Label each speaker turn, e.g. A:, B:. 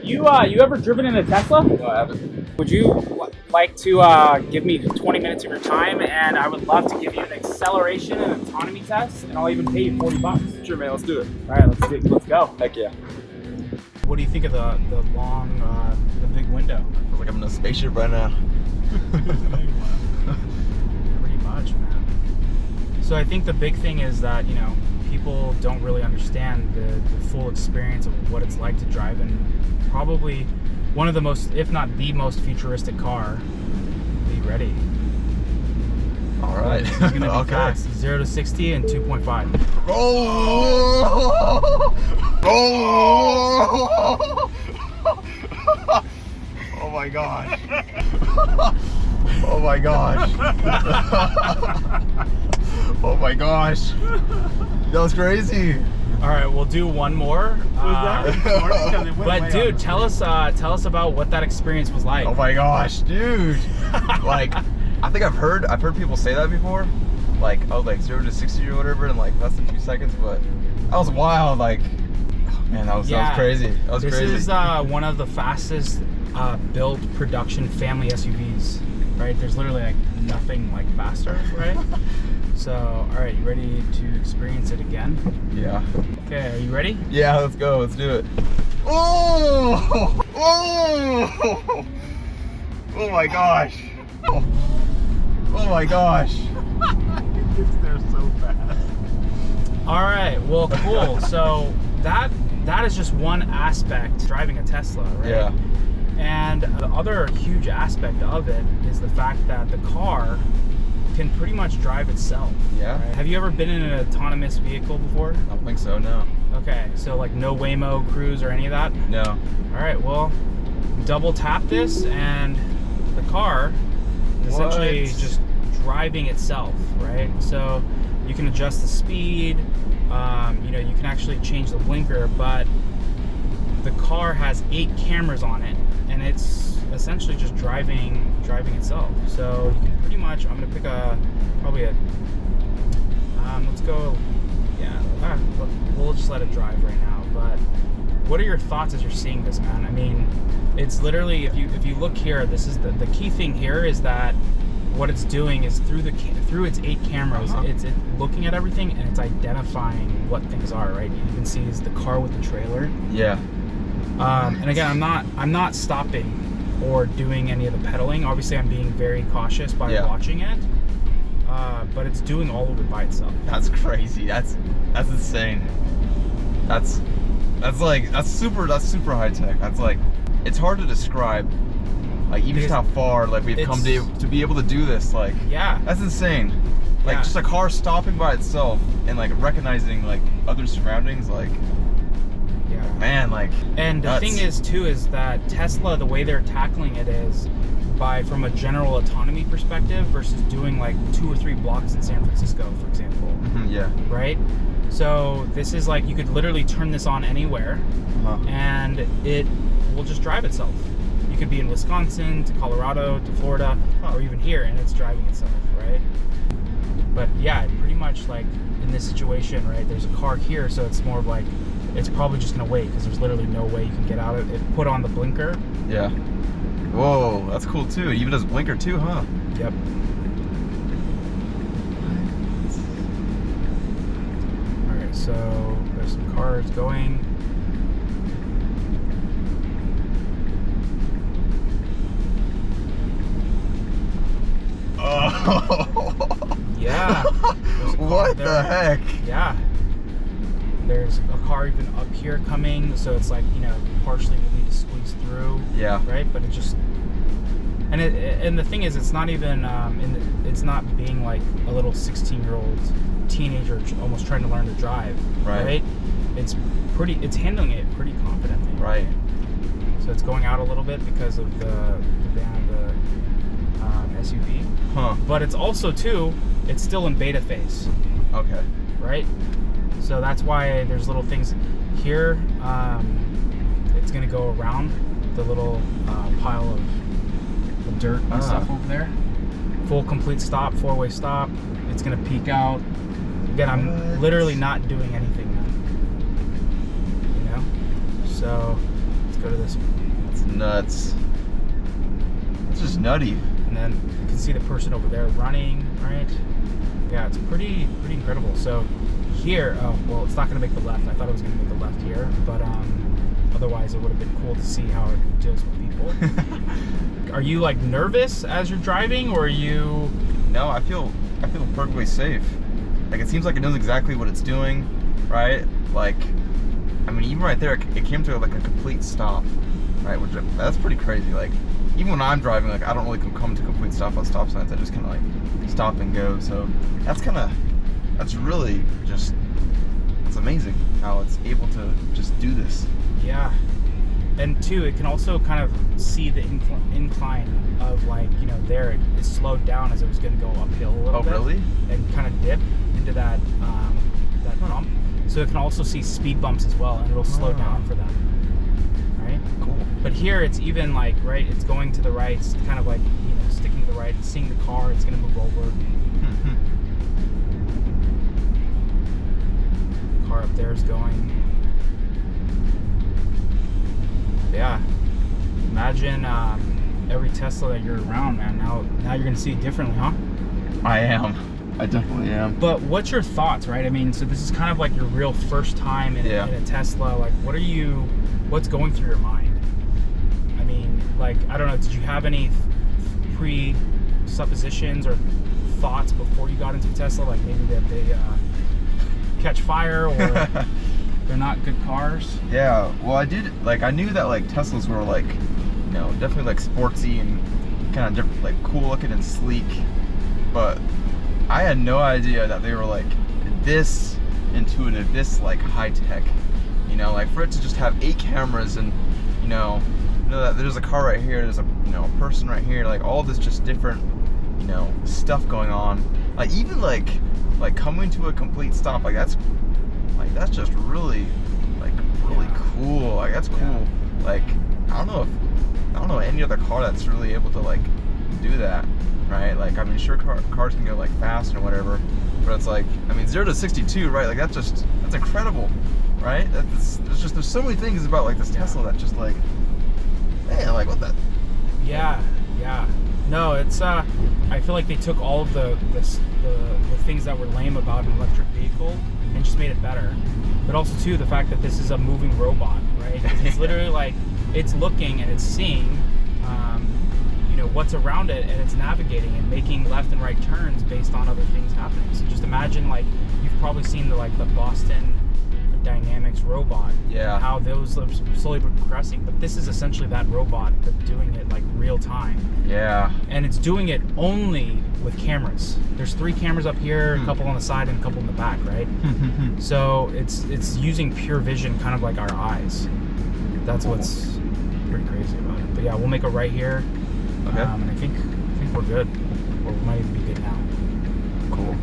A: you ever driven in a Tesla?
B: No, I haven't.
A: Would you like to give me 20 minutes of your time, and I would love to give you an acceleration and autonomy test, and I'll even pay you $40.
B: Sure, man. Let's do it.
A: All right, let's go.
B: Heck yeah.
A: What do you think of the long, the big window?
B: I feel like I'm in a spaceship right now.
A: Pretty much, man. So I think the big thing is that, you know, people don't really understand the full experience of what it's like to drive in probably one of the most, if not the most futuristic car. Be ready.
B: All right.
A: It's gonna be
B: okay.
A: fast. 0 to 60 in 2.5.
B: Oh! Oh! Oh my gosh. Oh my gosh. Oh my gosh. That was crazy.
A: All right, we'll do one more. But dude, tell us about what that experience was like.
B: Oh my gosh, dude. Like, I think I've heard people say that before. Like, oh, like 0 to 60 or whatever in like less than 2 seconds, but that was wild. Like, man, that was crazy. That was crazy.
A: This is one of the fastest built production family SUVs, right? There's literally like nothing like faster, right? So, all right, you ready to experience it again?
B: Yeah.
A: Okay, are you ready?
B: Yeah, let's go. Let's do it. Oh! Oh! Oh my gosh! Oh my gosh!
C: They're so fast.
A: All right, well, cool. So that is just one aspect driving a Tesla, right?
B: Yeah.
A: And the other huge aspect of it is the fact that the car can pretty much drive itself.
B: Yeah.
A: Right? Have you ever been in an autonomous vehicle before?
B: I don't think so, no.
A: Okay, so like no Waymo, Cruise, or any of that?
B: No.
A: All right, well, double tap this and the car is essentially just driving itself, right? So you can adjust the speed, you know, you can actually change the blinker, but the car has 8 cameras on it, and it's essentially just driving itself. So you can pretty much, I'm gonna pick probably a, let's go, yeah, we'll just let it drive right now. But what are your thoughts as you're seeing this, man? I mean, it's literally, if you look here, this is the key thing here is that what it's doing is through its 8 cameras, it's looking at everything and it's identifying what things are, right? You can see is the car with the trailer.
B: Yeah.
A: And again, I'm not stopping or doing any of the pedaling. Obviously, I'm being very cautious by watching it. But it's doing all of it by itself.
B: That's crazy. That's insane. That's super high tech. That's like, it's hard to describe. Like, even just how far like we've come to be able to do this. Like, yeah, that's insane. Like, just a car stopping by itself and like recognizing like other surroundings. Like, yeah, man, like.
A: And the thing is too is that Tesla, the way they're tackling it is from a general autonomy perspective versus doing like 2 or 3 blocks in San Francisco, for example.
B: Yeah. Right.
A: So this is like, you could literally turn this on anywhere, and it will just drive itself. You could be in Wisconsin to Colorado to Florida, or even here, and it's driving itself, right? But yeah, pretty much like in this situation, right? There's a car here, so it's more of like, it's probably just gonna wait because there's literally no way you can get out of it. Put on the blinker.
B: Yeah. Whoa, that's cool too. It even does blinker too, huh?
A: Yep. All right, so there's some cars going.
B: Oh.
A: Yeah.
B: What the heck?
A: Yeah. There's a car even up here coming, so it's like, you know, partially we need to squeeze through. Yeah. Right? But it just, and the thing is, it's not even, it's not being like a little 16-year-old teenager almost trying to learn to drive. Right? It's handling it pretty confidently. Right. So it's going out a little bit because of the van of the SUV. But it's also too, it's still in beta phase. Okay. Right? So that's why there's little things here. It's gonna go around the little pile of dirt and stuff over there. Full complete stop, 4-way stop. It's gonna peek out. Again, I'm literally not doing anything now. You know? So it's go to this.
B: That's nuts. It's just nutty.
A: And then you can see the person over there running, right? Yeah, it's pretty incredible. So here, oh, well, it's not going to make the left. I thought it was going to make the left here, but otherwise it would have been cool to see how it deals with people. Are you like nervous as you're driving, or are you?
B: No, I feel perfectly safe. Like, it seems like it knows exactly what it's doing, right? Like, I mean, even right there, it came to like a complete stop, right? Which, that's pretty crazy. Like, even when I'm driving, like, I don't really come to complete stop on stop signs. I just kind of like stop and go. So that's really just, it's amazing how it's able to just do this.
A: Yeah. And two, it can also kind of see the incline of, like, you know, there it slowed down as it was going to go uphill a little bit.
B: Oh, really?
A: And kind of dip into that bump. So it can also see speed bumps as well, and it'll slow down for that. Right?
B: Cool.
A: But here it's even like, right, it's going to the right, it's kind of like, you know, sticking to the right, it's seeing the car, it's going to move over. Car up there is going. Yeah. Imagine every Tesla that you're around, man. Now you're going to see it differently, huh?
B: I definitely am.
A: But what's your thoughts, right? I mean, so this is kind of like your real first time in a Tesla. Like, what's going through your mind? I mean, like, I don't know, did you have any presuppositions or thoughts before you got into Tesla? Like, maybe that they catch fire, or they're not good cars?
B: Yeah, well, I knew that, like, Teslas were, like, you know, definitely, like, sportsy and kind of different, like, cool looking and sleek, but I had no idea that they were, like, this intuitive, this, like, high-tech, you know, like, for it to just have 8 cameras and, you know that there's a car right here, there's a, you know, a person right here, like, all this just different, you know, stuff going on, like, even, like coming to a complete stop, like, that's just really cool, like, that's cool, like, I don't know any other car that's really able to, like, do that, right? Like, I mean, sure, cars can go, like, fast or whatever, but it's like, I mean, 0 to 62, right? Like, that's incredible, right? There's so many things about, like, this Tesla that just, like, man, like, what the?
A: Yeah. No, it's I feel like they took all of the things that were lame about an electric vehicle and just made it better. But also too, the fact that this is a moving robot, right? It's literally like, it's looking and it's seeing, you know, what's around it, and it's navigating and making left and right turns based on other things happening. So just imagine, like, you've probably seen the Boston Dynamics robot, how those are slowly progressing, but this is essentially that robot that's doing it, like, real time.
B: Yeah.
A: And it's doing it only with cameras. There's 3 cameras up here, a couple on the side and a couple in the back, right? So it's using pure vision, kind of like our eyes. That's what's pretty crazy about it. But yeah, we'll make a right here.
B: Okay.
A: And I think we're good, or we might even be good now.
B: Cool.